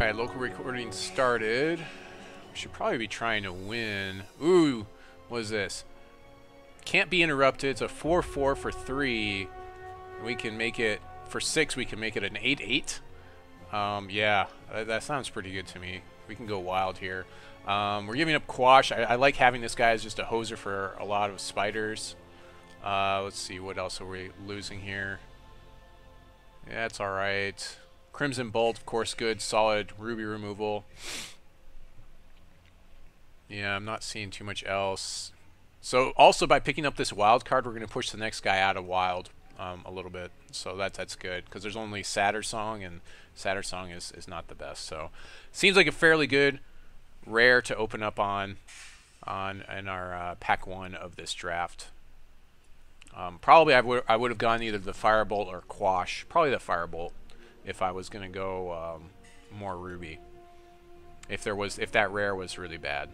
Alright, local recording started. We should probably be trying to win. Ooh, what is this? Can't be interrupted. It's a 4-4 for 3. We can make it, for 6, we can make it an 8-8. Yeah, that sounds pretty good to me. We can go wild here. We're giving up Quash. I like having this guy as just a hoser for a lot of spiders. Let's see, what else are we losing here? Yeah, it's alright. Crimson Bolt, of course, good. Solid Ruby removal. Yeah, I'm not seeing too much else. So, also by picking up this wild card, we're going to push the next guy out of wild a little bit. So that's good, because there's only Sattersong, and Sattersong is not the best. So, seems like a fairly good rare to open up on in our pack 1 of this draft. Probably I would have gone either the Firebolt or Quash. Probably the Firebolt if I was going to go more Ruby. If that rare was really bad.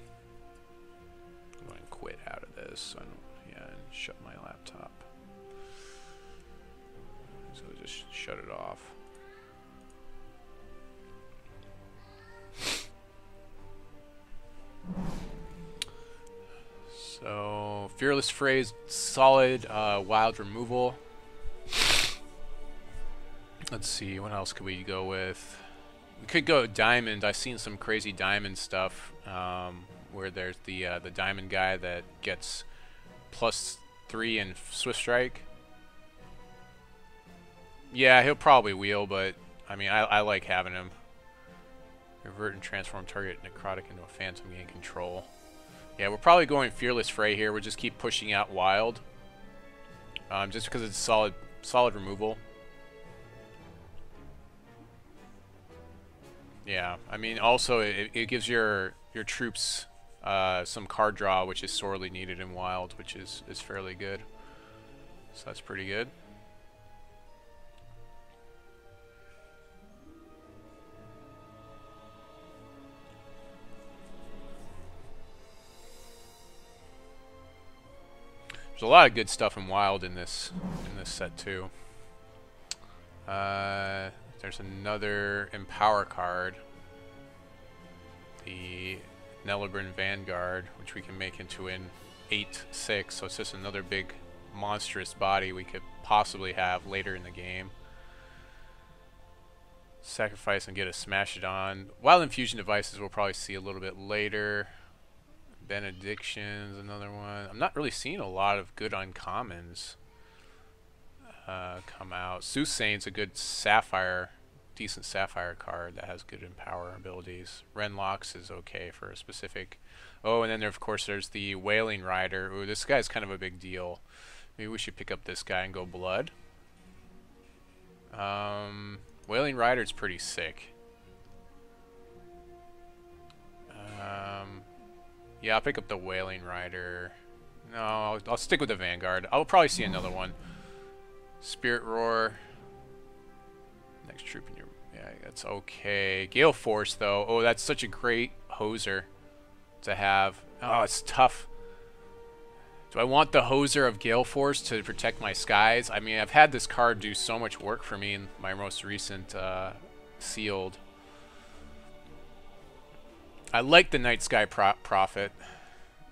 I'm going to quit out of this. And shut my laptop. So just shut it off. So, Fearless Phrase, solid wild removal. Let's see, what else could we go with? We could go Diamond. I've seen some crazy Diamond stuff where there's the Diamond guy that gets +3 in Swift Strike. Yeah, he'll probably wheel, but I mean, I like having him. Revert and transform target Necrotic into a Phantom, gain control. Yeah, we're probably going Fearless Fray here. We'll just keep pushing out wild, just because it's solid removal. Yeah, I mean, also it gives your troops some card draw, which is sorely needed in wild, which is fairly good. So that's pretty good. There's a lot of good stuff in wild in this set too. There's another Empower card, the Nelebrin Vanguard, which we can make into an 8/6. So it's just another big monstrous body we could possibly have later in the game. Sacrifice and get a Smashidon. Wild Infusion Devices we'll probably see a little bit later. Benediction's another one. I'm not really seeing a lot of good uncommons come out. Soothsaying's a good Sapphire, decent Sapphire card that has good Empower abilities. Renlox is okay for a specific. Oh, and then of course there's the Wailing Rider. Ooh, this guy's kind of a big deal. Maybe we should pick up this guy and go Blood. Wailing Rider's pretty sick. Yeah, I'll pick up the Wailing Rider. No, I'll stick with the Vanguard. I'll probably see another one. Spirit Roar. Next troop in your... Yeah, that's okay. Gale Force, though. Oh, that's such a great hoser to have. Oh, it's tough. Do I want the hoser of Gale Force to protect my skies? I mean, I've had this card do so much work for me in my most recent sealed. I like the Night Sky Prophet.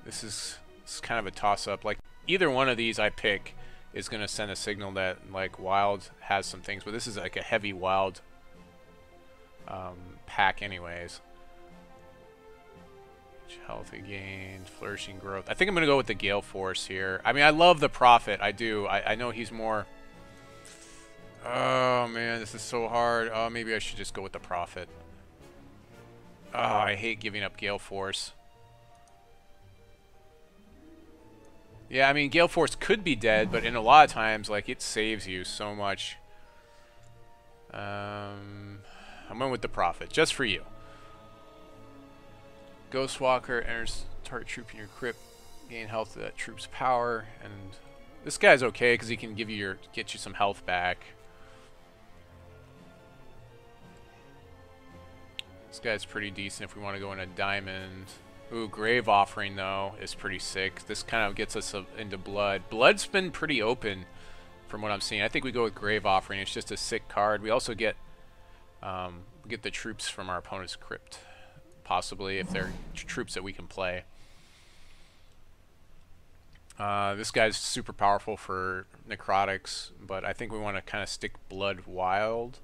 This is kind of a toss-up. Like, either one of these I pick is going to send a signal that, like, Wild has some things. But this is, like, a heavy Wild pack anyways. Healthy gains, Flourishing Growth. I think I'm going to go with the Gale Force here. I mean, I love the Prophet. I do. I know he's more... Oh, man, this is so hard. Oh, maybe I should just go with the Prophet. Oh, I hate giving up Gale Force. Yeah, I mean, Gale Force could be dead, but in a lot of times, like, it saves you so much. I'm going with the Prophet, just for you. Ghostwalker enters target troop in your crypt, gain health to that troop's power, and this guy's okay because he can get you some health back. This guy's pretty decent if we want to go in a Diamond. Ooh, Grave Offering, though, is pretty sick. This kind of gets us into Blood. Blood's been pretty open from what I'm seeing. I think we go with Grave Offering. It's just a sick card. We also get get the troops from our opponent's crypt, possibly, if they're troops that we can play. This guy's super powerful for necrotics, but I think we want to kind of stick blood wild.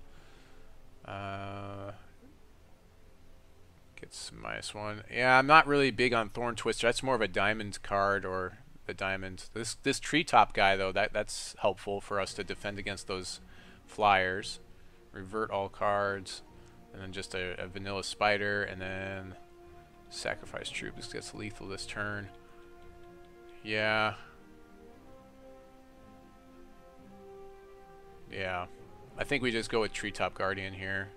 Gets -1. Yeah, I'm not really big on Thorn Twister. That's more of a diamond card, or the diamond. This treetop guy though, that's helpful for us to defend against those flyers. Revert all cards, and then just a vanilla spider, and then sacrifice troop. This gets lethal this turn. Yeah. Yeah. I think we just go with Treetop Guardian here.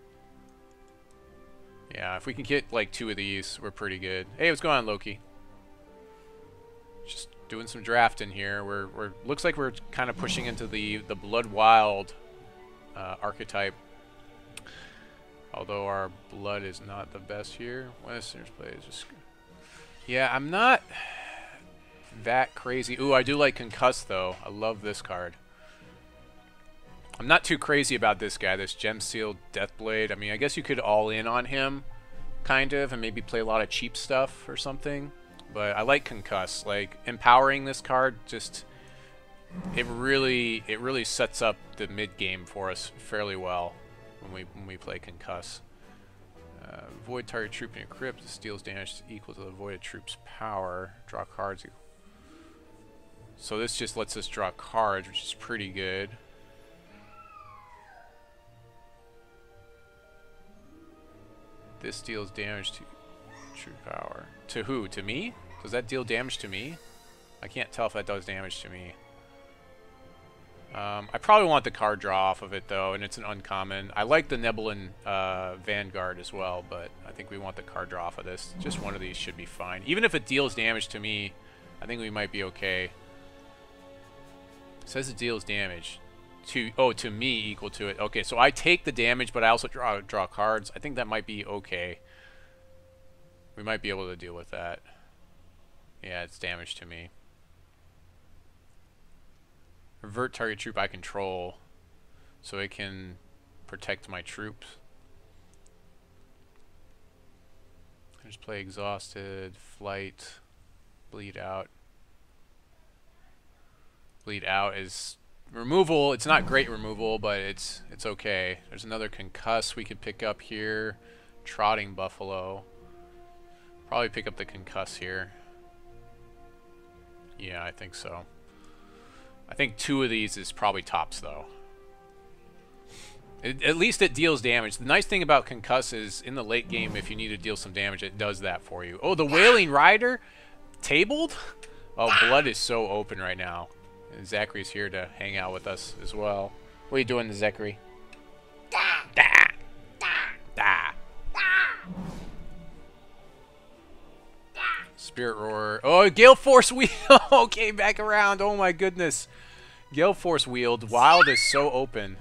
Yeah, if we can get like 2 of these, we're pretty good. Hey, what's going on, Loki? Just doing some drafting here. We're looks like we're kind of pushing into the Blood Wild archetype. Although our blood is not the best here. Westerners play is just... Yeah, I'm not that crazy. Ooh, I do like Concuss though. I love this card. I'm not too crazy about this guy, this Gemsealed Deathblade. I mean, I guess you could all in on him, kind of, and maybe play a lot of cheap stuff or something. But I like Concuss. Like, empowering this card, just... It really sets up the mid-game for us fairly well when we play Concuss. Void target troop in your crypt. This deals damage equal to the voided troop's power. Draw cards. So this just lets us draw cards, which is pretty good. This deals damage to true power. To who? To me? Does that deal damage to me? I can't tell if that does damage to me. I probably want the card draw off of it though, and it's an uncommon. I like the Nebulin Vanguard as well, but I think we want the card draw off of this. Just one of these should be fine. Even if it deals damage to me, I think we might be okay. It says it deals damage to me equal to it. Okay, so I take the damage, but I also draw cards. I think that might be okay. We might be able to deal with that. Yeah, it's damage to me. Revert target troop I control, so it can protect my troops. I just play Exhausted, Flight, Bleed Out. Bleed Out is removal. It's not great removal, but it's okay. There's another Concuss we could pick up here. Trotting Buffalo. Probably pick up the Concuss here. Yeah, I think so. I think 2 of these is probably tops, though. At least it deals damage. The nice thing about Concuss is, in the late game, if you need to deal some damage, it does that for you. Oh, the Wailing Rider? Tabled? Oh, blood is so open right now. And Zachary's here to hang out with us as well. What are you doing, Zachary? Da! Da! Da! Spirit Roar. Oh, Gale Force Wheel came back around. Oh my goodness. Gale Force Wield. Wild is so open.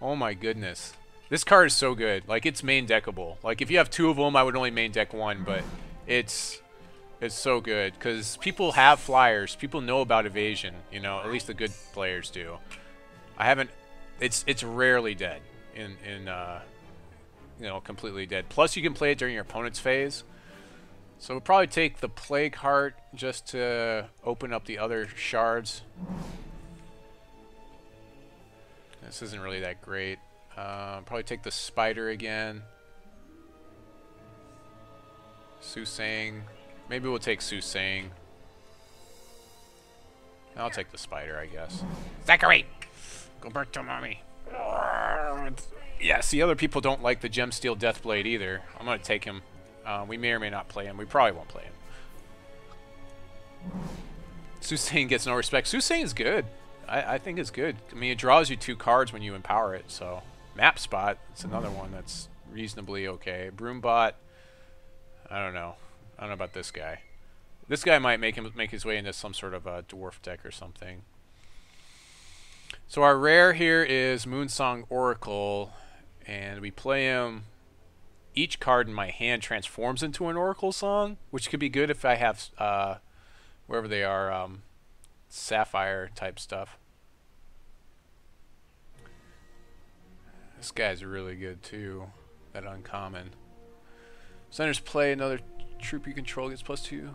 Oh my goodness. This card is so good. Like, it's main deckable. Like, if you have 2 of them, I would only main deck 1, but it's so good because people have flyers. People know about evasion, you know, at least the good players do. I haven't... It's rarely dead in you know, completely dead. Plus, you can play it during your opponent's phase. So we'll probably take the Plague Heart just to open up the other shards. This isn't really that great. Probably take the Spider again. Susang. Maybe we'll take Susang. I'll take the Spider, I guess. Zachary! Go back to mommy. Yeah, see, other people don't like the Gemsteel Deathblade either. I'm going to take him. We may or may not play him. We probably won't play him. Susang gets no respect. Susang is good. I think it's good. I mean, it draws you 2 cards when you empower it, so... Map Spot, it's another one that's reasonably okay. Broombot, I don't know. I don't know about this guy. This guy might make his way into some sort of a dwarf deck or something. So our rare here is Moonsong Oracle, and we play him. Each card in my hand transforms into an Oracle song, which could be good if I have, wherever they are, Sapphire type stuff. This guy's really good too. that uncommon. Centers play, another troop you control gets +2.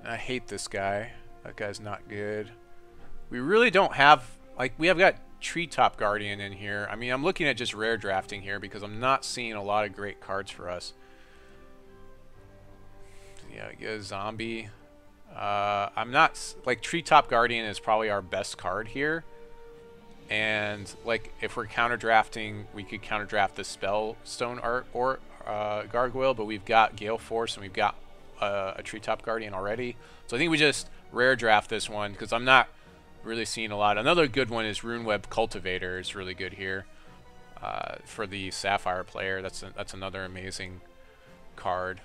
I hate this guy. That guy's not good. We really don't have, like, we have got Treetop Guardian in here. I mean, I'm looking at just rare drafting here because I'm not seeing a lot of great cards for us. Yeah, get a zombie. I'm not, like, Treetop Guardian is probably our best card here. And, like, if we're counter drafting, we could counter draft the Spellstone Art or Gargoyle, but we've got Gale Force and we've got a Treetop Guardian already. So I think we just rare draft this one because I'm not really seeing a lot. Another good one is Runeweb Cultivator is really good here for the Sapphire player. That's another amazing card.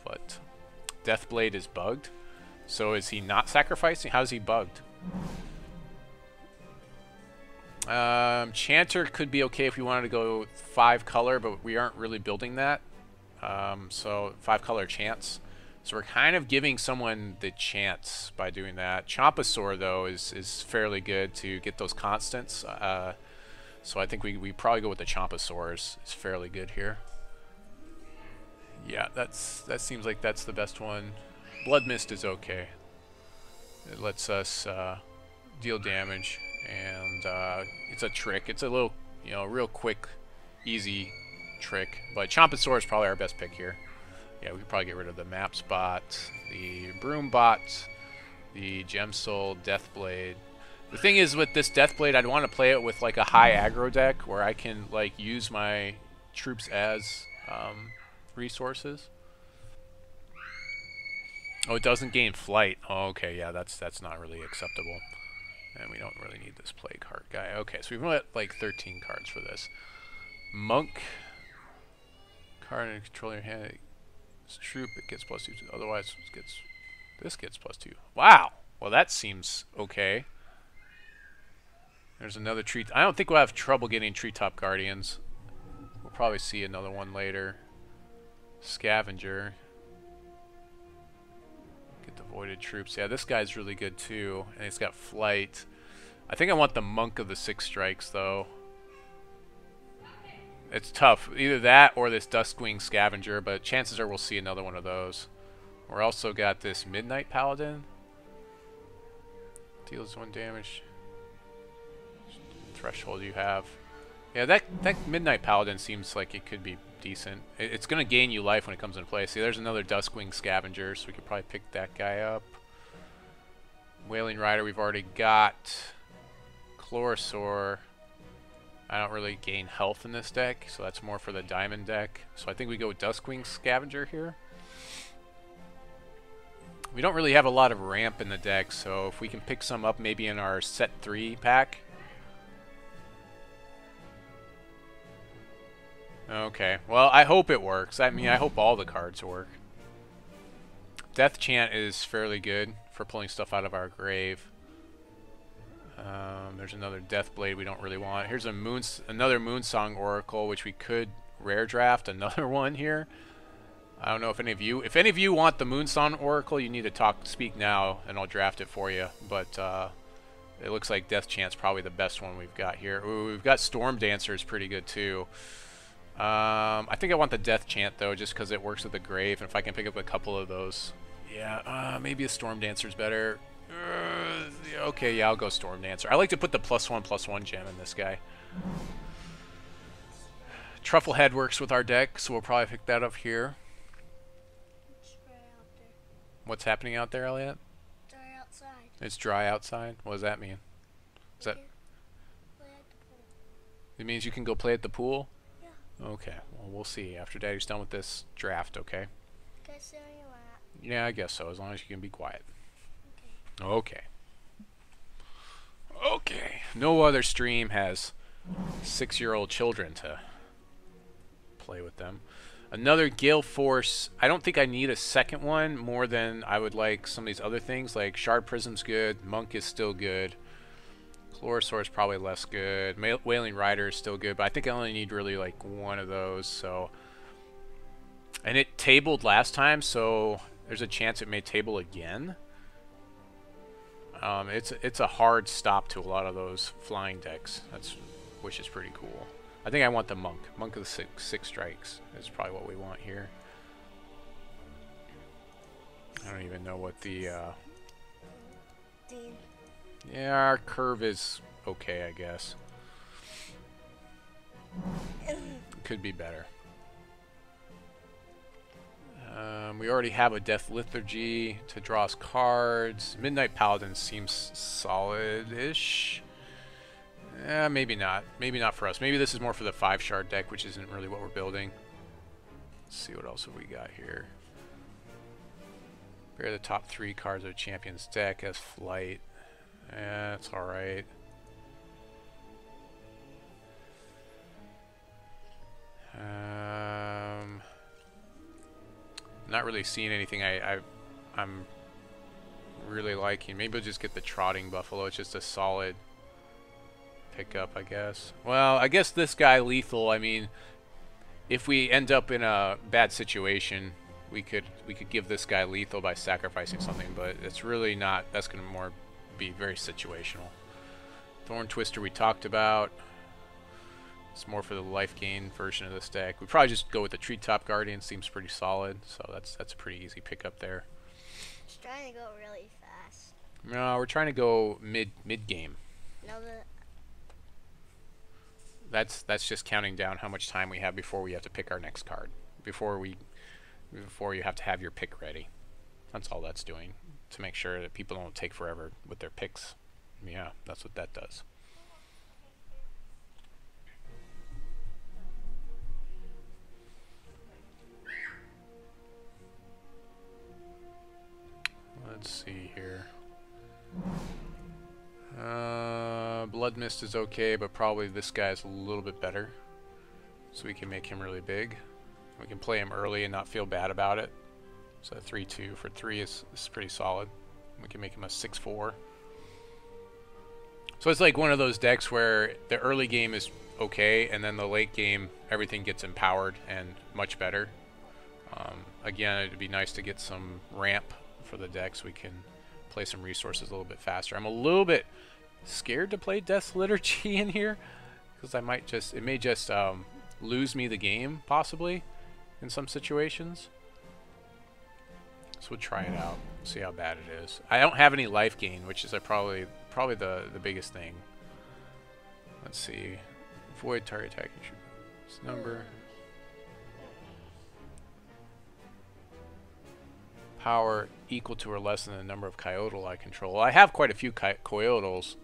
But Deathblade is bugged. So is he not sacrificing? How's he bugged? Chanter could be okay if we wanted to go 5 color, but we aren't really building that. So 5 color chance. So we're kind of giving someone the chance by doing that. Chompasaur, though, is fairly good to get those constants. So I think we probably go with the Chompasaur is fairly good here. Yeah, that seems like that's the best one. Blood Mist is okay. It lets us deal damage, and it's a trick. It's a little, you know, real quick, easy trick. But Chompasaur is probably our best pick here. Yeah, we could probably get rid of the Map Spot, the Broom Bot, the Gemsoul, Deathblade. The thing is with this Deathblade, I'd want to play it with like a high aggro deck where I can like use my troops as resources. Oh, it doesn't gain flight. Oh, okay, yeah, that's not really acceptable. And we don't really need this play card guy. Okay, so we've got like 13 cards for this. Monk. Card and control your hand. Troop, it gets +2. Otherwise, this gets +2. Wow. Well, that seems okay. There's another tree. I don't think we'll have trouble getting Treetop Guardians. We'll probably see another one later. Scavenger. Get the Voided Troops. Yeah, this guy's really good too, and he's got flight. I think I want the Monk of the 6 Strikes though. It's tough. Either that or this Duskwing Scavenger, but chances are we'll see another one of those. We're also got this Midnight Paladin. Deals 1 damage. Threshold you have. Yeah, that Midnight Paladin seems like it could be decent. It's going to gain you life when it comes into play. See, there's another Duskwing Scavenger, so we could probably pick that guy up. Wailing Rider we've already got. Chlorosaur. I don't really gain health in this deck, so that's more for the Diamond deck. So I think we go with Duskwing Scavenger here. We don't really have a lot of ramp in the deck, so if we can pick some up maybe in our set 3 pack. Okay, well, I hope it works. I mean, I hope all the cards work. Death Chant is fairly good for pulling stuff out of our grave. There's another Deathblade we don't really want. Here's a another Moonsong Oracle, which we could rare draft another one here. I don't know if any of you want the Moonsong Oracle, you need to speak now, and I'll draft it for you. But it looks like Death Chant's probably the best one we've got here. Ooh, we've got Storm Dancer is pretty good too. I think I want the Death Chant though, just because it works with the grave, and if I can pick up a couple of those, yeah, maybe a Storm Dancer's better. Okay, yeah, I'll go Storm Dancer. I like to put the +1/+1 gem in this guy. Trufflehead works with our deck, so we'll probably pick that up here. What's happening out there, Elliot? Dry outside. It's dry outside? What does that mean? Is that... Play at the pool. It means you can go play at the pool? Yeah. Okay, well, we'll see after Daddy's done with this draft, okay? Can I sit on your lap? Yeah, I guess so, as long as you can be quiet. Okay. Okay. Okay. No other stream has 6-year-old children to play with them. Another Gale Force. I don't think I need a second one more than I would like some of these other things. Like Shard Prism's good. Monk is still good. Chlorosaur is probably less good. Wailing Rider is still good, but I think I only need really like one of those. So, and it tabled last time, so there's a chance it may table again. It's a hard stop to a lot of those flying decks. Which is pretty cool. I think I want the monk. Monk of the six strikes is probably what we want here. I don't even know what the Dean. yeah, our curve is okay, I guess. Could be better. We already have a Death Liturgy to draw us cards. Midnight Paladin seems solid-ish. Maybe not. Maybe not for us. Maybe this is more for the 5-shard deck, which isn't really what we're building. Let's see what else have we got here. Pair the top 3 cards of Champion's deck as Flight. That's alright. Not really seeing anything I'm really liking. Maybe we'll just get the Trotting Buffalo. It's just a solid pickup, I guess. Well, I guess this guy lethal. I mean, if we end up in a bad situation, we could give this guy lethal by sacrificing something, but it's really not. That's going to more be very situational. Thorn Twister we talked about. It's more for the life gain version of this deck. We probably just go with the Treetop Guardian. Seems pretty solid, so that's a pretty easy pickup there. Just trying to go really fast. No, we're trying to go mid game. No, That's just counting down how much time we have before we have to pick our next card. Before you have to have your pick ready. That's all that's doing, to make sure that people don't take forever with their picks. Yeah, that's what that does. Let's see here. Blood Mist is okay, but probably this guy's a little bit better. So we can make him really big. We can play him early and not feel bad about it. So 3-2 for 3 is pretty solid. We can make him a 6-4. So it's like one of those decks where the early game is okay, and then the late game, everything gets empowered and much better. Again, it'd be nice to get some ramp for the deck so we can play some resources a little bit faster. I'm a little bit scared to play Death Liturgy in here, because it may just lose me the game, possibly, in some situations. So we'll try it out, see how bad it is. I don't have any life gain, which is probably the biggest thing. Let's see. Void target attack number. Power equal to or less than the number of Coatl I control. I have quite a few Coatls,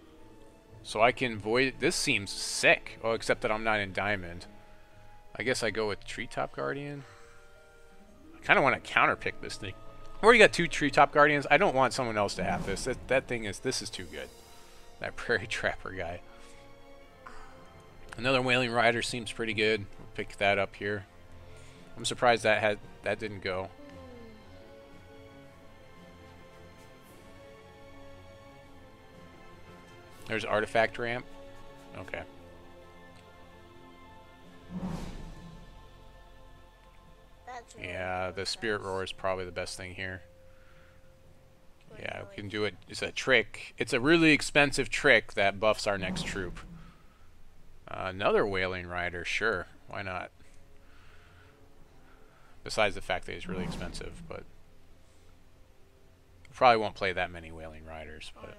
so I can void. This seems sick. Oh, except that I'm not in Diamond. I guess I go with Treetop Guardian. I kind of want to counterpick this thing. I already got 2 Treetop Guardians. I don't want someone else to have this. This is too good. That Prairie Trapper guy. Another Wailing Rider seems pretty good. We'll pick that up here. I'm surprised that didn't go. There's Artifact Ramp. Okay. that's really Yeah, the Spirit Roar is probably the best thing here. Yeah, we can do it. It's a trick. It's a really expensive trick that buffs our next troop. Another Wailing Rider, sure. Why not? Besides the fact that he's really expensive, but probably won't play that many Wailing Riders. But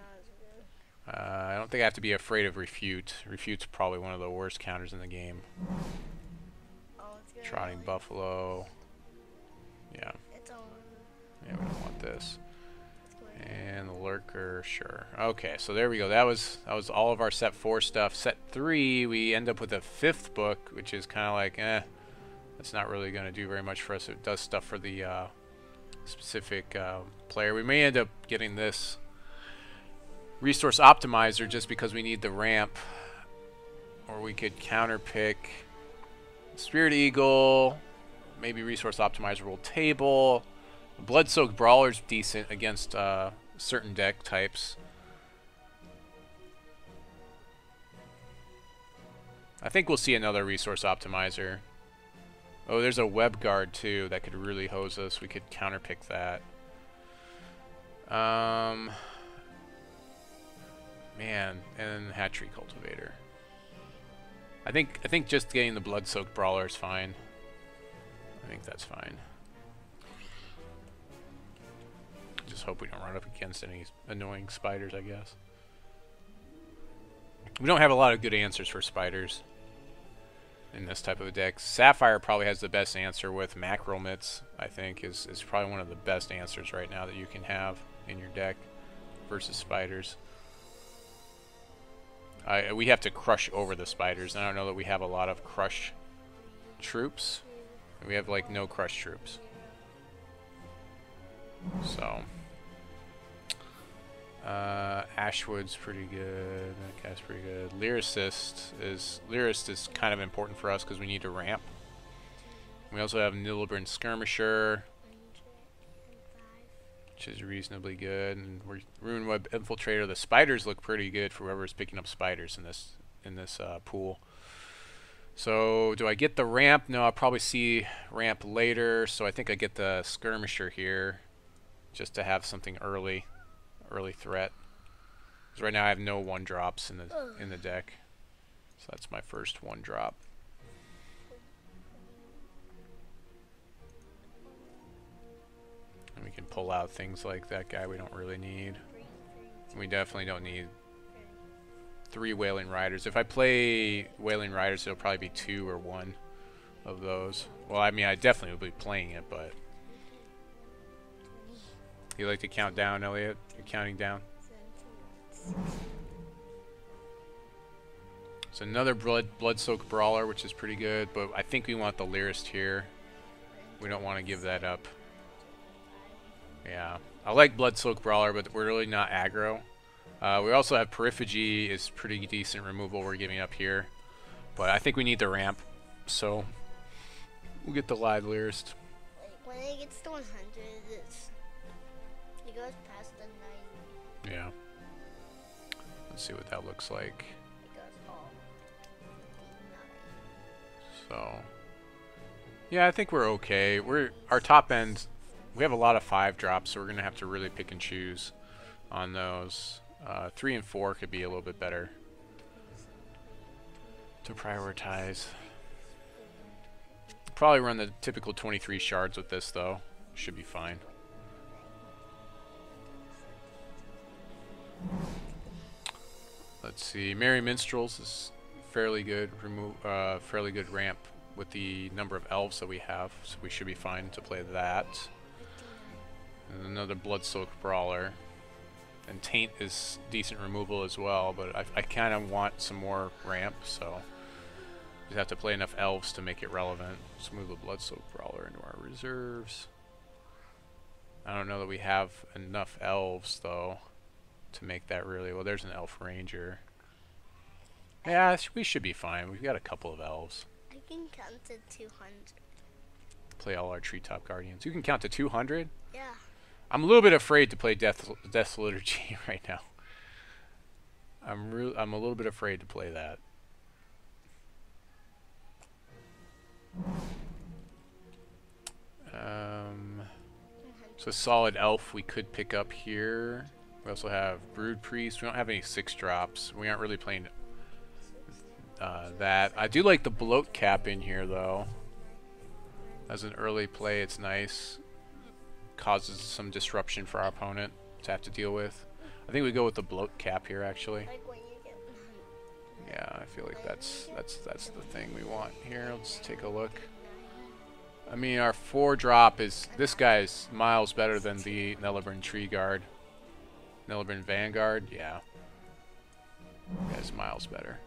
I don't think I have to be afraid of Refute. Refute's probably one of the worst counters in the game. Trotting Buffalo. Yeah. Yeah, we don't want this. And the Lurker, sure. Okay, so there we go. That was all of our set 4 stuff. Set 3, we end up with a 5th book, which is kind of like, that's not really going to do very much for us. It does stuff for the specific player. We may end up getting this Resource Optimizer just because we need the ramp. Or we could counterpick Spirit Eagle. Maybe Resource Optimizer will table. Blood-Soaked Brawler's decent against certain deck types. I think we'll see another Resource Optimizer. Oh, there's a Web Guard too that could really hose us. We could counterpick that. Man, and Hatchery Cultivator. I think just getting the Blood-Soaked Brawler is fine. I think that's fine. Just hope we don't run up against any annoying spiders, I guess. We don't have a lot of good answers for spiders in this type of a deck. Sapphire probably has the best answer with Mackerel Mitts, I think, is probably one of the best answers right now that you can have in your deck versus spiders. We have to crush over the spiders, and I don't know that we have a lot of crush troops. We have like no crush troops. So Ashwood's pretty good. That guy's pretty good. Lyricist is kind of important for us because we need to ramp. We also have Nilliburn Skirmisher, which is reasonably good, and we're Ruinweb Infiltrator. The spiders look pretty good for whoever's picking up spiders in this pool. So do I get the ramp? No, I'll probably see ramp later. So I think I get the Skirmisher here, just to have something early threat. Because right now I have no 1-drops in the deck, so that's my first 1-drop. And we can pull out things like that guy we don't really need. We definitely don't need 3 Wailing Riders. If I play Wailing Riders, it'll probably be 2 or 1 of those. Well, I mean, I definitely will be playing it, but... You like to count down, Elliot? You're counting down? It's another Blood-Soaked Brawler, which is pretty good, but I think we want the Lyrist here. We don't want to give that up. Yeah, I like Blood-Soaked Brawler, but we're really not aggro. We also have Periphagy is pretty decent removal we're giving up here. But I think we need the ramp, so we'll get the Live Lyrist. When it gets to 100, it goes past the 90. Yeah. Let's see what that looks like. It goes all 59. So, yeah, I think we're okay. Our top end, we have a lot of 5-drops, so we're going to have to really pick and choose on those. 3 and 4 could be a little bit better to prioritize. Probably run the typical 23 shards with this, though. Should be fine. Let's see. Merry Minstrels is fairly good. Fairly good ramp with the number of elves that we have, so we should be fine to play that. And another Blood-Soaked Brawler. And Taint is decent removal as well, but I kind of want some more ramp, so we have to play enough elves to make it relevant. Let's move the Blood-Soaked Brawler into our reserves. I don't know that we have enough elves, though, to make that really... Well, there's an Elf Ranger. Yeah, we should be fine. We've got a couple of elves. I can count to 200. Play all our Treetop Guardians. You can count to 200? Yeah. I'm a little bit afraid to play Death's Liturgy right now. I'm a little bit afraid to play that. So solid elf we could pick up here. We also have Brood Priest. We don't have any 6-drops. We aren't really playing that. I do like the Bloat Cap in here, though. As an early play, it's nice. Causes some disruption for our opponent to have to deal with. I think we go with the Bloat Cap here, actually. Like when you get... Yeah, I feel like that's the thing we want here. Let's take a look. I mean, our 4-drop is... This guy's miles better than the Nilliburn Tree Guard. Nilliburn Vanguard, yeah. That's miles better.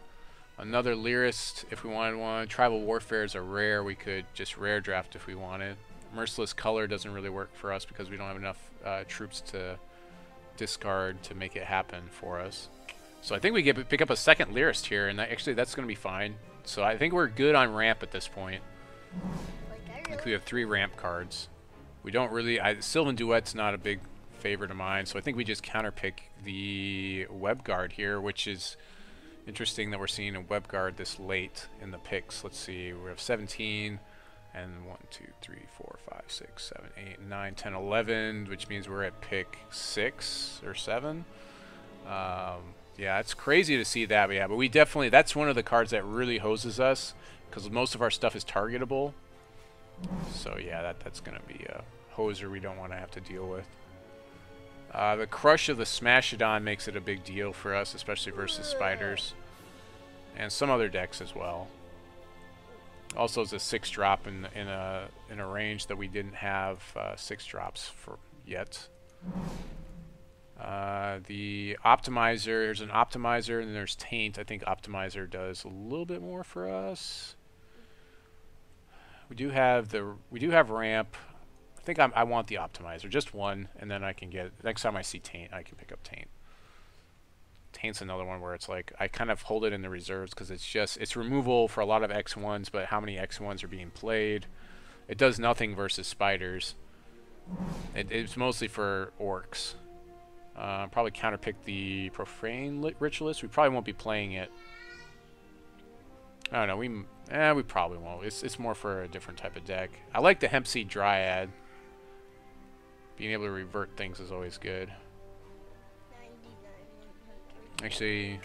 Another Lyrist, if we wanted one. Tribal Warfare is a rare. We could just rare draft if we wanted. Merciless Color doesn't really work for us because we don't have enough troops to discard to make it happen for us. So I think we pick up a second Lyrist here, and actually that's going to be fine. So I think we're good on ramp at this point. I think we have 3 ramp cards. We don't really... Sylvan Duet's not a big favorite of mine, so I think we just counterpick the Web Guard here, which is interesting that we're seeing a Web Guard this late in the picks. Let's see, we have 17, and 1, 2, 3, 4, 5, 6, 7, 8, 9, 10, 11, which means we're at pick 6 or 7. Yeah, it's crazy to see that. But yeah, but we definitely, that's one of the cards that really hoses us because most of our stuff is targetable. So yeah, that's going to be a hoser we don't want to have to deal with. The crush of the Smashodon makes it a big deal for us, especially versus spiders. And some other decks as well. Also, it's a 6-drop in a range that we didn't have 6 drops for yet. The Optimizer, there's an Optimizer and then there's Taint. I think Optimizer does a little bit more for us. We do have Ramp. I think I want the Optimizer, just one, and then I can get, next time I see Taint, I can pick up Taint. Taint's another one where it's like, I kind of hold it in the reserves because it's removal for a lot of X1s, but how many X1s are being played? It does nothing versus spiders. It's mostly for orcs. Probably counterpick the Profane Ritualist. We probably won't be playing it. I don't know. We probably won't. It's more for a different type of deck. I like the Hempseed Dryad. Being able to revert things is always good. 99, 100. Actually,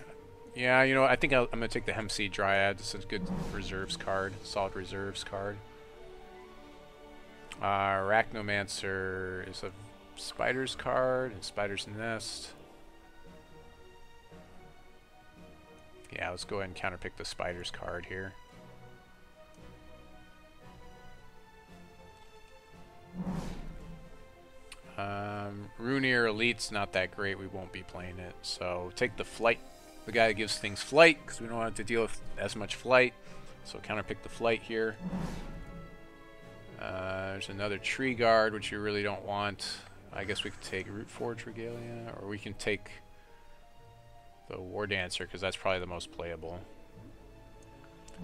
yeah, you know, I think I'm gonna take the Hempseed Dryad. It's a good reserves card, solid reserves card. Arachnomancer is a Spider's card and Spider's Nest. Yeah, let's go ahead and counterpick the Spider's card here. Runeer Elite's not that great. We won't be playing it. So take the Flight, the guy that gives things flight, because we don't have to deal with as much flight. So counterpick the Flight here. There's another Tree Guard, which you really don't want. I guess we could take Root Forge Regalia, or we can take the War Dancer, because that's probably the most playable.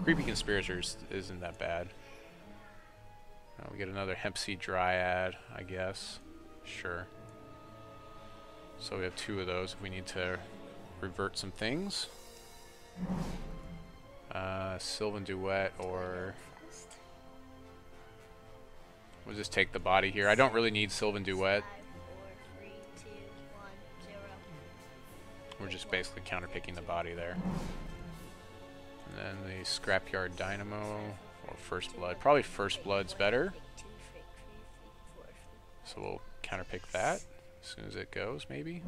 Creepy Conspirators isn't that bad. We get another Hempseed Dryad, I guess. Sure. So we have 2 of those if we need to revert some things. Sylvan Duet, or we'll just take the body here. I don't really need Sylvan Duet. 5, 4, 3, 2, 1, 0. We're just basically counterpicking the body there. And then the Scrapyard Dynamo, or First Blood. Probably First Blood's better. So we'll counterpick that as soon as it goes, maybe.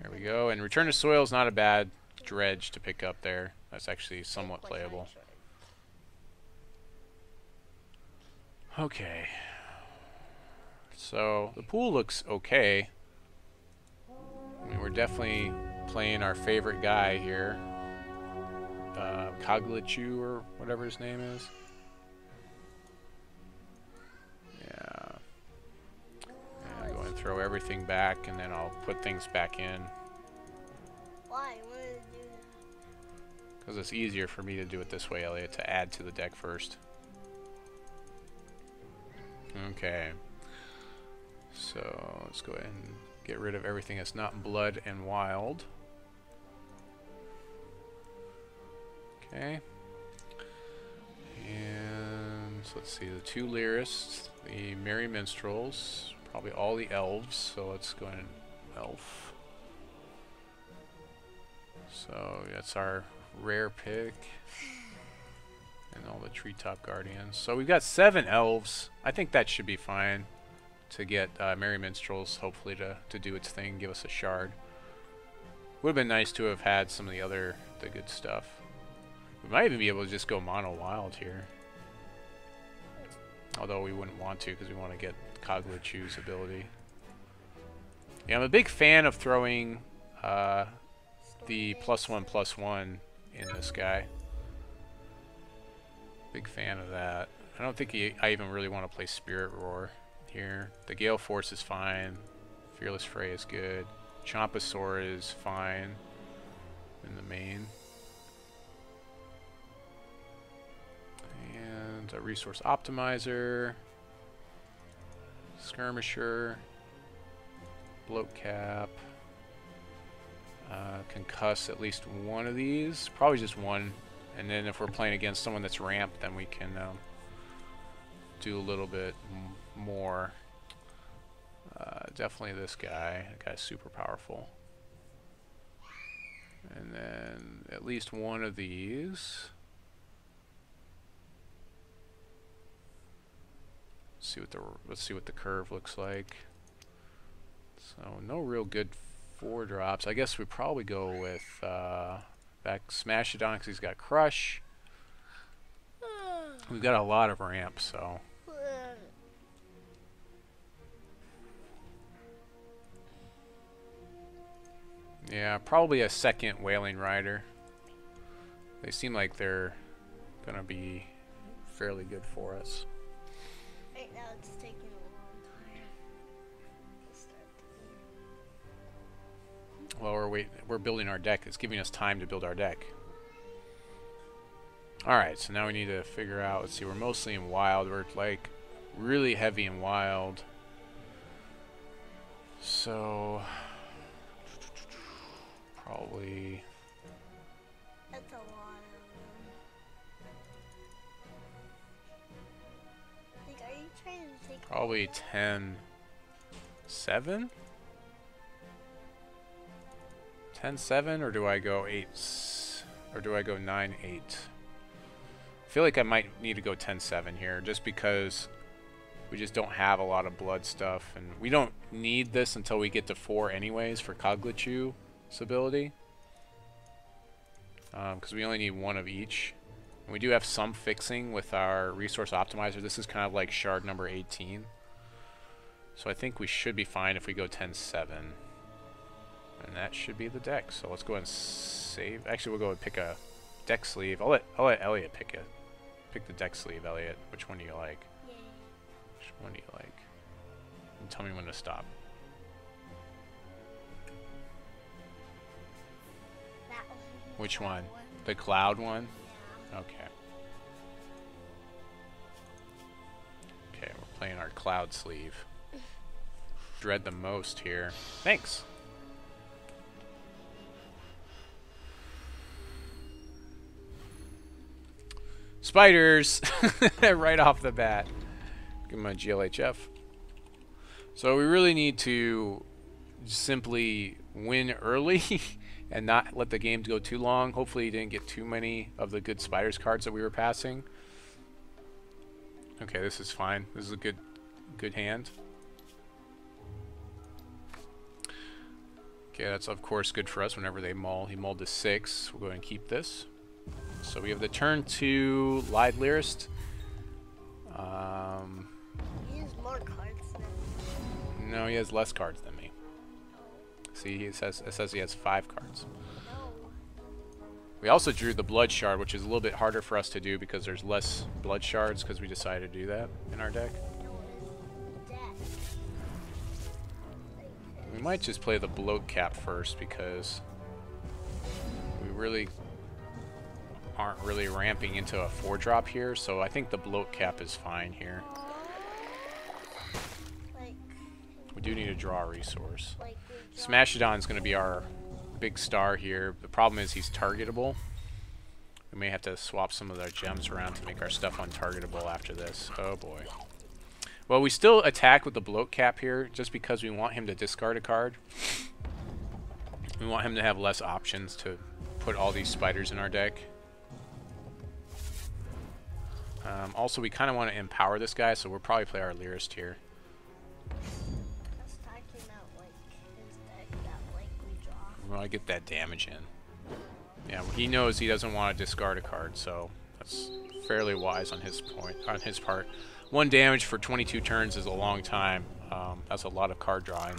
There we go. And Return to Soil is not a bad dredge to pick up there. That's actually somewhat playable. Okay. So the pool looks okay. I mean, we're definitely playing our favorite guy here. Coglichu, or whatever his name is. Yeah. And go and throw everything back, and then I'll put things back in. Why? You wanted to do that? Because it's easier for me to do it this way, Elliot, to add to the deck first. Okay. So let's go ahead and get rid of everything that's not blood and wild. Okay. And so let's see, the 2 Lyrists, the Merry Minstrels, probably all the elves, so let's go ahead and elf. So that's our rare pick. And all the Treetop Guardians. So we've got 7 elves. I think that should be fine to get Merry Minstrels, hopefully to do its thing, give us a shard. Would have been nice to have had some of the good stuff. We might even be able to just go mono wild here. Although we wouldn't want to, because we want to get Coglichu's ability. Yeah, I'm a big fan of throwing the +1/+1 in this guy. Big fan of that. I don't think I even really want to play Spirit Roar here. The Gale Force is fine. Fearless Fray is good. Chompasaur is fine in the main. And a Resource Optimizer. Skirmisher. Bloat Cap. Concuss at least one of these. Probably just one. And then if we're playing against someone that's ramped, then we can do a little bit more. Definitely this guy. That guy's super powerful. And then at least one of these. Let's see what the curve looks like. So no real good 4-drops. I guess we probably go with back Smashodon because he's got Crush. We've got a lot of ramp, so. Yeah, probably a second Wailing Rider. They seem like they're gonna be fairly good for us. Right now it's taking a long time to start the game. Well, we're building our deck. It's giving us time to build our deck. Alright, so now we need to figure out, let's see, we're mostly in wild. We're like really heavy in wild. So probably That's a lot of them. Like, are you trying to take probably 10-7? 10-7, or do I go 8 or do I go 9-8? I feel like I might need to go 10-7 here just because we just don't have a lot of blood stuff, and we don't need this until we get to 4 anyways for Coglichu's ability, because we only need 1 of each. And we do have some fixing with our resource optimizer. This is kind of like shard number 18, so I think we should be fine if we go 10-7, and that should be the deck. So let's go ahead and save. Actually, we'll go and pick a deck sleeve. I'll let Elliot pick it. Pick the deck sleeve, Elliot. Which one do you like? Yay. Which one do you like? And tell me when to stop. That one. Which That one? The cloud one? Yeah. Okay. Okay, we're playing our cloud sleeve. Dread the most here. Thanks. Spiders! Right off the bat. Give him a GLHF. So we really need to simply win early and not let the game go too long. Hopefully he didn't get too many of the good Spiders cards that we were passing. Okay, this is fine. This is a good hand. Okay, that's of course good for us whenever they maul. He mauled to 6. We'll go ahead and keep this. So we have the turn 2 Live Lyrist. He has more cards than me. No, he has less cards than me. See, it says he has 5 cards. No. We also drew the Blood Shard, which is a little bit harder for us to do because there's less Blood Shards because we decided to do that in our deck. No, his deck. We might just play the Bloat Cap first because we really aren't really ramping into a 4-drop here, so I think the Bloat Cap is fine here. Like, We do need to draw a resource. like we draw- Smashodon's going to be our big star here. The problem is he's targetable. We may have to swap some of our gems around to make our stuff untargetable after this. Oh boy. Well, we still attack with the Bloat Cap here just because we want him to discard a card. We want him to have less options to put all these spiders in our deck. Also, we kind of want to empower this guy, so we'll probably play our Lyrist here. Let's talking about like his deck that like we draw. We want to get that damage in. Yeah, well, he knows he doesn't want to discard a card, so that's fairly wise on his part. 1 damage for 22 turns is a long time. That's a lot of card drawing.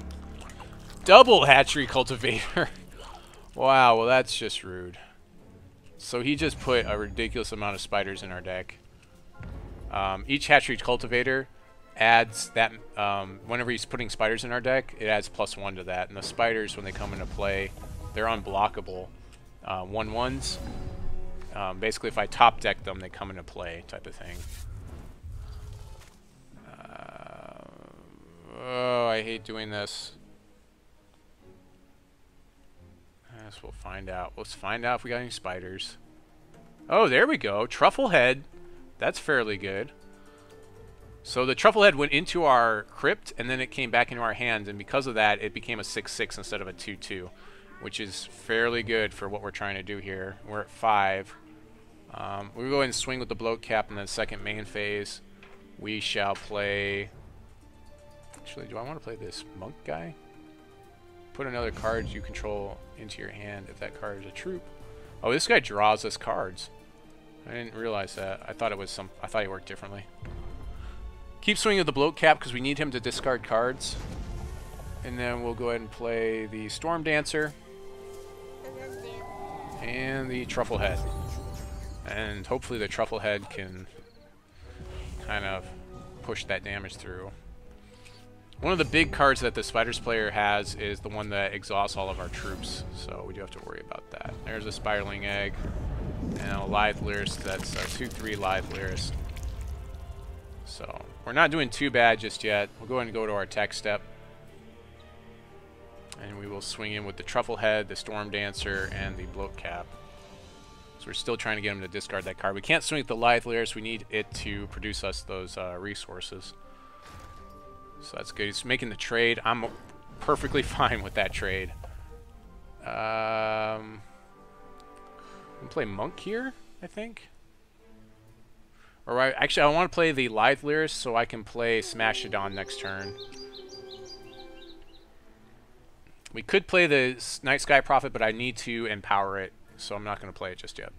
Double Hatchery Cultivator. Wow, well that's just rude. So he just put a ridiculous amount of spiders in our deck. Each Hatchery Cultivator adds that, whenever he's putting spiders in our deck, it adds +1 to that. And the spiders, when they come into play, they're unblockable. 1/1s. Basically, if I top deck them, they come into play, type of thing. Oh, I hate doing this. I guess we'll find out. Let's find out if we got any spiders. Oh, there we go. Trufflehead. That's fairly good. So the Trufflehead went into our crypt, and then it came back into our hands, and because of that, it became a 6/6 instead of a 2/2. which is fairly good for what we're trying to do here. We're at 5. We'll go ahead and swing with the bloat cap in the second main phase. We shall play... Actually, do I want to play this monk guy? Put another card you control into your hand if that card is a troop. Oh, this guy draws us cards. I didn't realize that. I thought it was some... I thought he worked differently. Keep swinging with the bloat cap because we need him to discard cards. And then we'll go ahead and play the Storm Dancer. And the Truffle Head. And hopefully the Truffle Head can kind of push that damage through. One of the big cards that the Spiders player has is the one that exhausts all of our troops, so we do have to worry about that. There's a Spiraling Egg and a Lithe Lyrist. That's a 2/3 Lithe Lyrist. So we're not doing too bad just yet. We'll go ahead and go to our tech step. And we will swing in with the Truffle Head, the Storm Dancer, and the Bloat Cap. So we're still trying to get him to discard that card. We can't swing with the Lithe Lyrist. We need it to produce us those resources. So that's good. He's making the trade. I'm perfectly fine with that trade. We can play Monk here, I think. Or actually, I want to play the Lithe Lyrist so I can play Smashadon next turn. We could play the Night Sky Prophet, but I need to empower it, so I'm not going to play it just yet.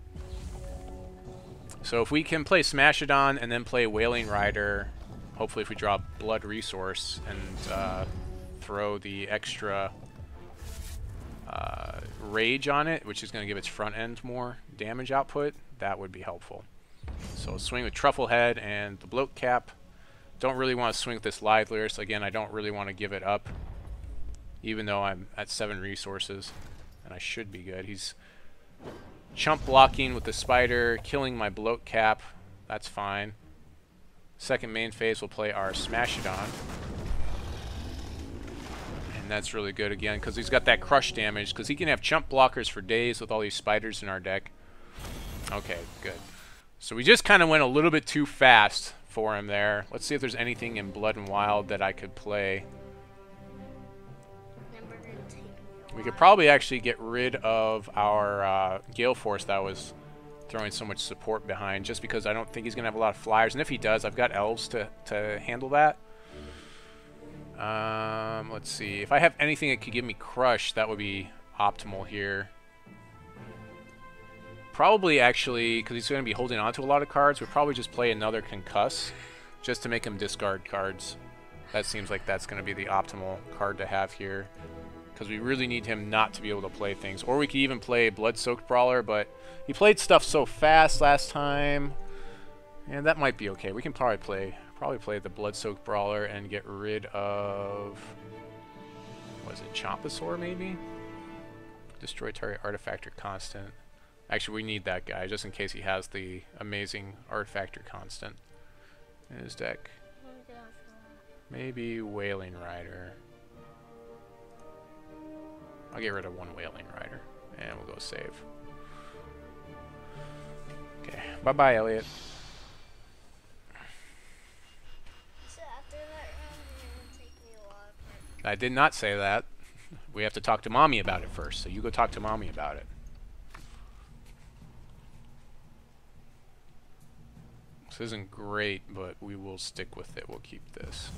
So if we can play Smashadon and then play Wailing Rider, hopefully if we draw Blood Resource and throw the extra Rage on it, which is going to give its front end more damage output, that would be helpful. So swing with Truffle Head and the Bloat Cap. Don't really want to swing with this Lithe Lyrist. Again, I don't really want to give it up, even though I'm at 7 resources, and I should be good. He's chump blocking with the Spider, killing my Bloat Cap. That's fine. Second main phase, we'll play our Smashadon. And that's really good again, because he's got that crush damage, because he can have chump blockers for days with all these spiders in our deck. Okay, good. So we just kind of went a little bit too fast for him there. Let's see if there's anything in Blood and Wild that I could play. We could probably actually get rid of our Gale Force that was throwing so much support behind, just because I don't think he's going to have a lot of flyers. And if he does, I've got elves to handle that. Let's see. If I have anything that could give me crush, that would be optimal here. Probably, actually, because he's going to be holding on to a lot of cards, we'd probably just play another Concuss just to make him discard cards. That seems like that's going to be the optimal card to have here, because we really need him not to be able to play things. Or we could even play Blood-Soaked Brawler, but he played stuff so fast last time, and that might be okay. We can probably play the Blood-Soaked Brawler and get rid of... what is it, Chompasaur maybe? Destroy target artifact or constant. Actually, we need that guy, just in case he has the amazing artifact or constant in his deck. Maybe Wailing Rider. I'll get rid of one Wailing Rider, and we'll go save. Okay, bye-bye, Elliot. So after that round, you're going to take me a lot of I did not say that. We have to talk to Mommy about it first, so you go talk to Mommy about it. This isn't great, but we will stick with it. We'll keep this.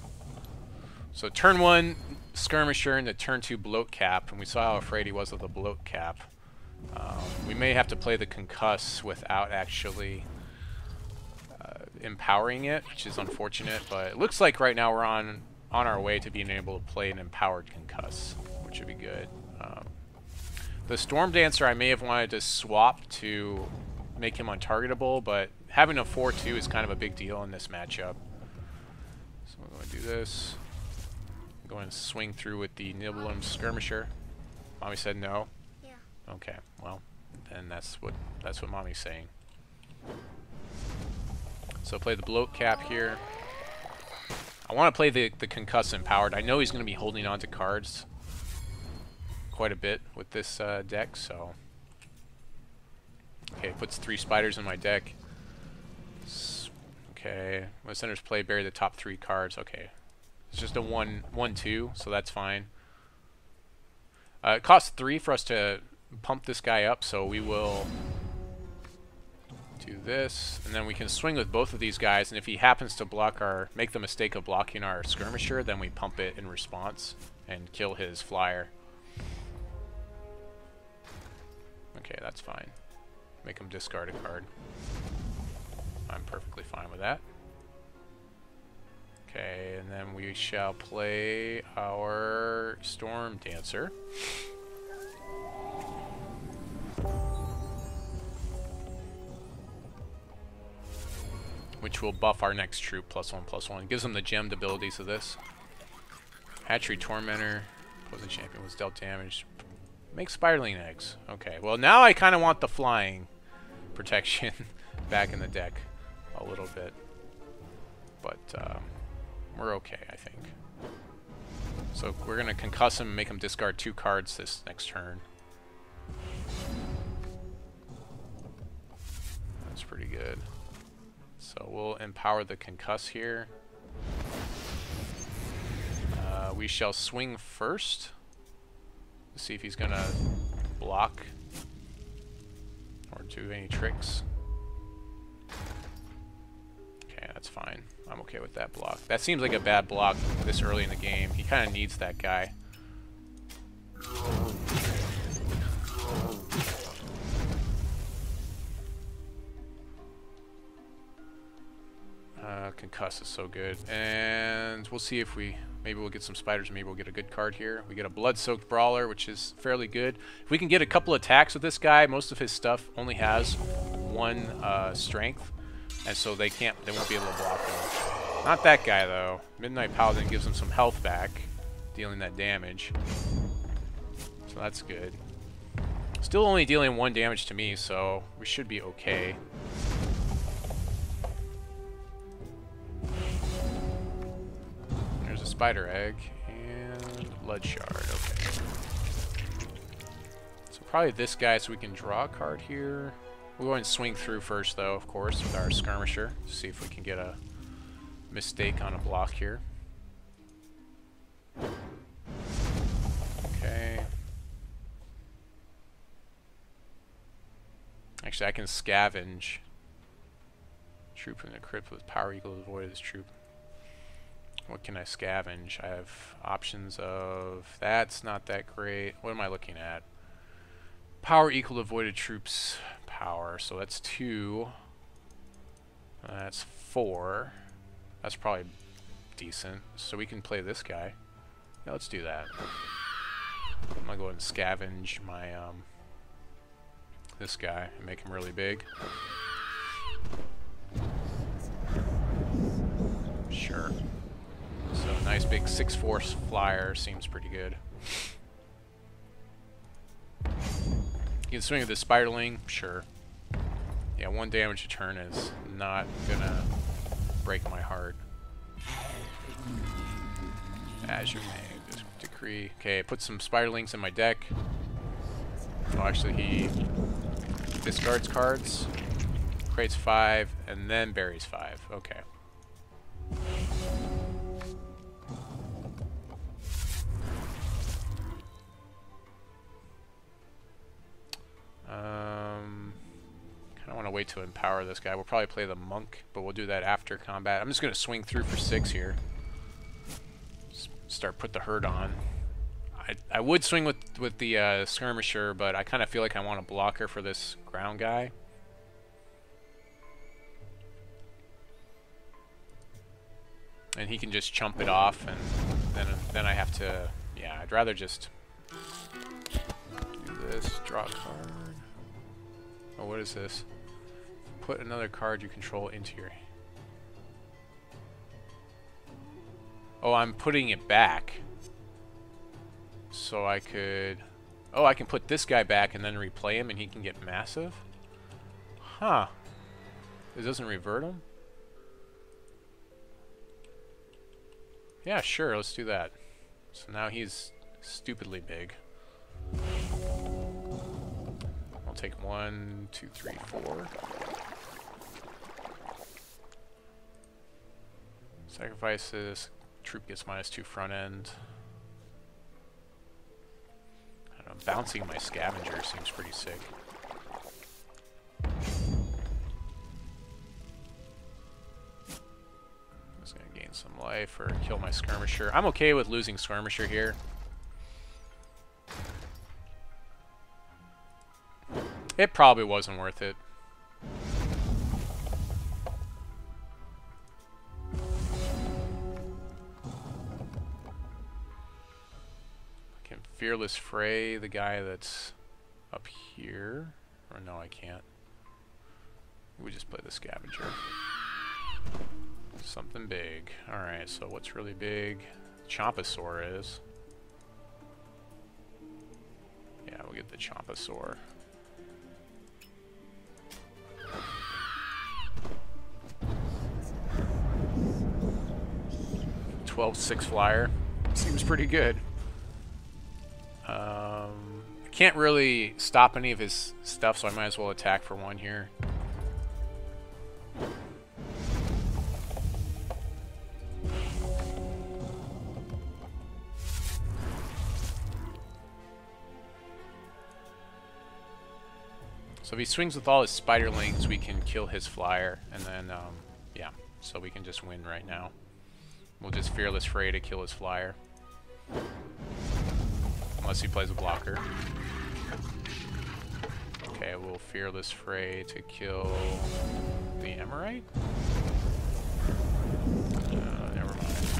So turn 1, Skirmisher, into turn 2, Bloat Cap, and we saw how afraid he was of the Bloat Cap. We may have to play the Concuss without actually empowering it, which is unfortunate, but it looks like right now we're on our way to being able to play an empowered Concuss, which would be good. The Storm Dancer I may have wanted to swap to make him untargetable, but having a 4/2 is kind of a big deal in this matchup. So we're going to do this. Go and swing through with the Nibelheim Skirmisher. Mommy said no. Yeah. Okay, well, then that's what Mommy's saying. So play the Bloat Cap here. I want to play the Concuss Empowered. I know he's going to be holding on to cards quite a bit with this deck, so... Okay, puts 3 spiders in my deck. Okay, my center's play, bury the top 3 cards. Okay. It's just a 1/2, so that's fine. It costs 3 for us to pump this guy up, so we will do this, and then we can swing with both of these guys, and if he happens to make the mistake of blocking our skirmisher, then we pump it in response and kill his flyer. Okay, that's fine. Make him discard a card. I'm perfectly fine with that. Okay, and then we shall play our Storm Dancer. Which will buff our next troop +1/+1. Gives them the gemmed abilities of this. Hatchery Tormentor. Opposing champion was dealt damage. Make Spiderling eggs. Okay, well now I kind of want the flying protection back in the deck a little bit. But we're okay, I think. So we're going to concuss him and make him discard 2 cards this next turn. That's pretty good. So we'll empower the concuss here. We shall swing first. Let's see if he's gonna block or do any tricks. Okay, that's fine. I'm okay with that block. That seems like a bad block this early in the game. He kind of needs that guy. Concuss is so good. And we'll see if maybe we'll get some spiders, maybe we'll get a good card here. We get a Blood-Soaked Brawler, which is fairly good. If we can get a couple attacks with this guy, most of his stuff only has 1 strength, and so they won't be able to block him. Not that guy though. Midnight Paladin gives him some health back, dealing that damage. So that's good. Still only dealing 1 damage to me, so we should be okay. There's a Spider Egg and Blood Shard. Okay. So probably this guy, so we can draw a card here. We'll go ahead and swing through first, though, of course, with our Skirmisher. See if we can get a mistake on a block here. Okay. Actually, I can scavenge. Troop from the crypt with power equal to the void of this troop. What can I scavenge? I have options of... That's not that great. What am I looking at? Power equal to voided troops power. So that's 2. That's 4. That's probably decent. So we can play this guy. Yeah, let's do that. I'm gonna go ahead and scavenge my this guy and make him really big. Sure. So a nice big 6/4 flyer seems pretty good. You can swing with the Spiderling, sure. Yeah, 1 damage a turn is not gonna break my heart. As you may decree. Okay, put some Spiderlings in my deck. Oh, actually he discards cards, creates 5, and then buries 5. Okay. Kind of want to wait to empower this guy. We'll probably play the monk, but we'll do that after combat. I'm just going to swing through for 6 here. Put the herd on. I would swing with the skirmisher, but I kind of feel like I want a blocker for this ground guy. And he can just chump it off, and then I have to... Yeah, I'd rather just do this. Draw a card. Oh, what is this? Put another card you control into your... Oh, I'm putting it back. So I could... Oh, I can put this guy back and then replay him and he can get massive? Huh. It doesn't revert him? Yeah, sure, let's do that. So now he's stupidly big. I'll take 1, 2, 3, 4. Sacrifices. Troop gets -2 front end. bouncing my scavenger seems pretty sick. Just gonna gain some life or kill my skirmisher. I'm okay with losing skirmisher here. It probably wasn't worth it. I can Fearless Fray the guy that's up here. Or no, I can't. We just play the scavenger. Something big. Alright, so what's really big? Chompasaur is. Yeah, we'll get the Chompasaur. 12/6 flyer. Seems pretty good. Can't really stop any of his stuff, so I might as well attack for one here. So if he swings with all his spiderlings, we can kill his flyer, and then, yeah, so we can just win right now. We'll just Fearless Fray to kill his flyer. Unless he plays a blocker. Okay, we'll Fearless Fray to kill the Emerite? Never mind.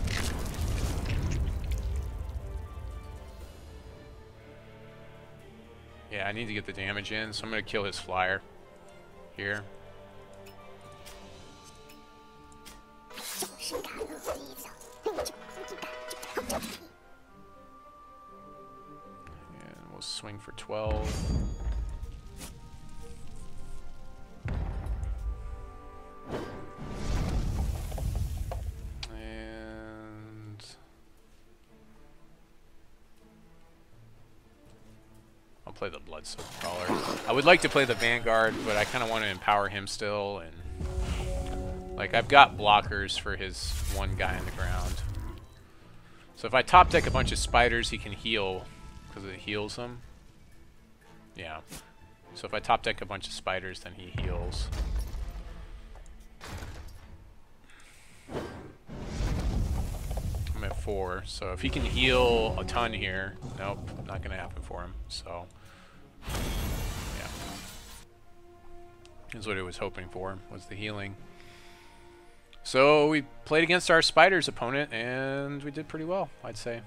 Yeah, I need to get the damage in, so I'm going to kill his flyer here. And we'll swing for 12. And I'll play the Bloodsoaked Caller. I would like to play the Vanguard, but I kind of want to empower him still, and like I've got blockers for his one guy on the ground. So if I top deck a bunch of spiders, he can heal because it heals him. Yeah. So if I top deck a bunch of spiders, then he heals. I'm at 4, so if he can heal a ton here, nope, not gonna happen for him. So yeah, that's what I was hoping for, was the healing. So we played against our spiders opponent, and we did pretty well, I'd say.